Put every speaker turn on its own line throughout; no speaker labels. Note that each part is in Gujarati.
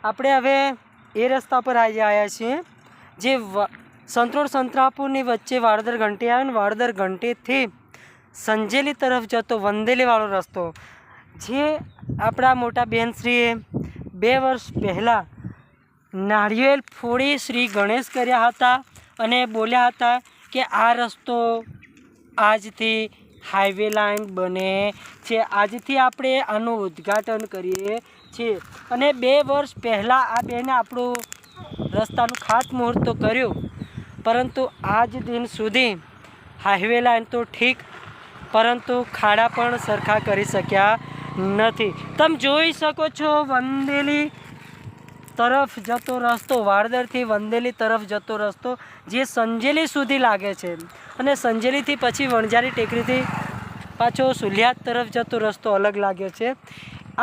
આપણે હવે એ રસ્તા પર આવી આવ્યા છીએ જે સંતરોડ સંતરાપુરની વચ્ચે વાડદર ઘંટી આવે ને વાડદર ઘંટીથી સંજેલી તરફ જતો વંદેલીવાળો રસ્તો, જે આપણા મોટા બેનશ્રીએ 2 વર્ષ પહેલાં નાળિયેર ફોડી શ્રી ગણેશ કર્યા હતા અને બોલ્યા હતા કે આ રસ્તો આજથી હાઈવે લાઈન બને છે, આજથી આપણે આનું ઉદ્ઘાટન કરીએ છીએ। અને 2 વર્ષ પહેલાં આ બેને આપણું રસ્તાનું ખાતમુહૂર્ત તો કર્યું, પરંતુ આજ દિન સુધી હાઈવે લાઈન તો ઠીક, પરંતુ ખાડા પણ સરખા કરી શક્યા નથી। તમે જોઈ શકો છો વંદેલી તરફ જતો રસ્તો, વાડદરથી વંદેલી તરફ જતો રસ્તો જે સંજેલી સુધી લાગે છે અને સંજેલીથી પછી વણઝારી ટેકરીથી પાછો સુલિયાદ તરફ જતો રસ્તો અલગ લાગ્યો છે।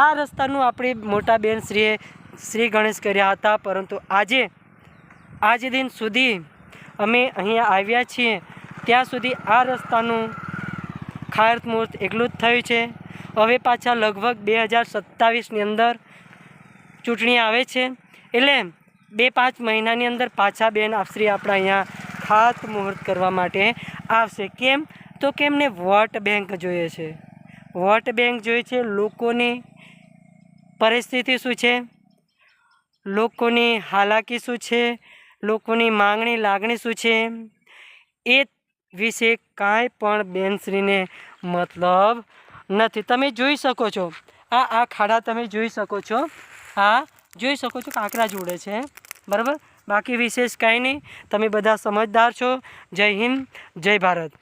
આ રસ્તાનું આપણી મોટા બેન શ્રી ગણેશ કર્યા હતા, પરંતુ આજ દિન સુધી અમે અહીંયા આવ્યા છીએ ત્યાં સુધી આ રસ્તાનું ખાતમુહૂર્ત એટલું જ થયું છે। હવે પાછા લગભગ 2027ની અંદર ચૂંટણી આવે છે, એટલે 2-5 મહિનાની અંદર પાછા બેન શ્રી આપણા અહીંયા ખાતમુહૂર્ત કરવા માટે આવશે। કેમ તો કે એમને વોટ બેંક જોઈએ છે, વોટ બેંક જોઈએ છે। લોકોની પરિસ્થિતિ શું છે, લોકોની હાલાકી શું છે, લોકોની માંગણી લાગણી શું છે, એ વિશે કાંઈ પણ બેનશ્રીને મતલબ નથી। તમે જોઈ શકો છો આ ખાડા તમે જોઈ શકો છો, જોઈ શકો છો કાંકરા જોડે છે, બરાબર। બાકી વિશેષ કાંઈ નહીં, તમે બધા સમજદાર છો। જય હિન્દ, જય ભારત।